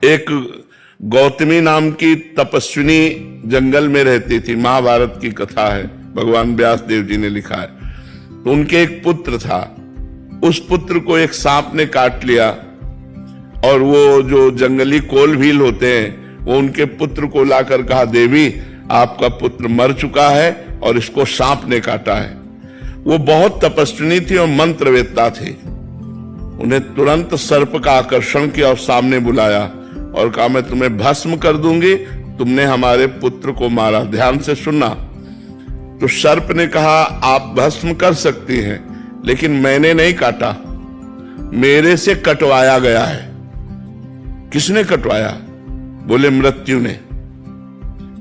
एक गौतमी नाम की तपस्विनी जंगल में रहती थी। महाभारत की कथा है, भगवान व्यास देव जी ने लिखा है। तो उनके एक पुत्र था, उस पुत्र को एक सांप ने काट लिया और वो जो जंगली कोल भील होते हैं वो उनके पुत्र को लाकर कहा, देवी आपका पुत्र मर चुका है और इसको सांप ने काटा है। वो बहुत तपस्विनी थी और मंत्रवेत्ता थी। उन्हें तुरंत सर्प का आकर्षण किया और सामने बुलाया और कहा, मैं तुम्हें भस्म कर दूंगी, तुमने हमारे पुत्र को मारा। ध्यान से सुनना। तो सर्प ने कहा, आप भस्म कर सकती हैं, लेकिन मैंने नहीं काटा, मेरे से कटवाया गया है। किसने कटवाया? बोले मृत्यु ने।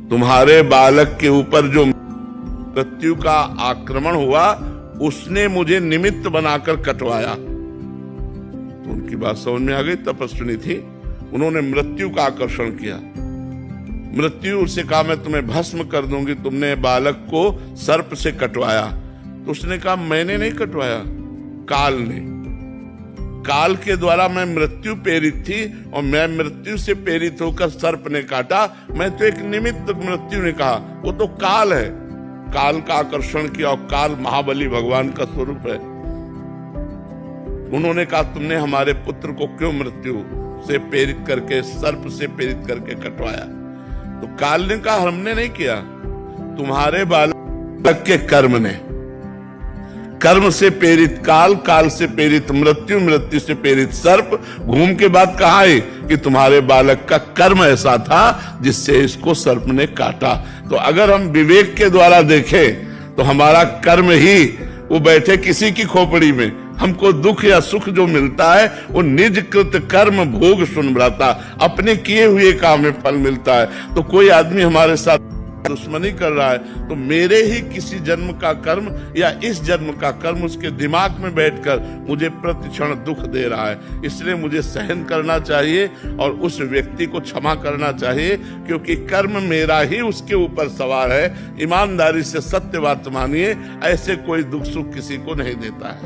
तुम्हारे बालक के ऊपर जो मृत्यु का आक्रमण हुआ उसने मुझे निमित्त बनाकर कटवाया। तो उनकी बात समझ में आ गई। तपस्विनी थी, उन्होंने मृत्यु का आकर्षण किया। मृत्यु उससे कहा, मैं तुम्हें भस्म कर दूंगी, तुमने बालक को सर्प से कटवाया। तो उसने कहा, मैंने नहीं कटवाया, काल ने। काल के द्वारा मैं मृत्यु प्रेरित थी और मैं मृत्यु से प्रेरित होकर सर्प ने काटा। मैं तो एक निमित्त, मृत्यु ने कहा, वो तो काल है। काल का आकर्षण किया और काल महाबली भगवान का स्वरूप है। उन्होंने कहा, तुमने हमारे पुत्र को क्यों मृत्यु से प्रेरित करके, सर्प से प्रेरित करके कटवाया? तो काल ने कहा, हमने नहीं किया, तुम्हारे बालक के कर्म ने। कर्म से प्रेरित काल, काल से प्रेरित मृत्यु, मृत्यु से प्रेरित सर्प। घूम के बाद कहा है कि तुम्हारे बालक का कर्म ऐसा था जिससे इसको सर्प ने काटा। तो अगर हम विवेक के द्वारा देखें तो हमारा कर्म ही, वो बैठे किसी की खोपड़ी में, हमको दुख या सुख जो मिलता है वो निज कृत कर्म भोग सुनभ्राता, अपने किए हुए काम में फल मिलता है। तो कोई आदमी हमारे साथ दुश्मनी कर रहा है तो मेरे ही किसी जन्म का कर्म या इस जन्म का कर्म उसके दिमाग में बैठकर मुझे प्रतिक्षण दुख दे रहा है। इसलिए मुझे सहन करना चाहिए और उस व्यक्ति को क्षमा करना चाहिए, क्योंकि कर्म मेरा ही उसके ऊपर सवार है। ईमानदारी से सत्य बात मानिए, ऐसे कोई दुख सुख किसी को नहीं देता है।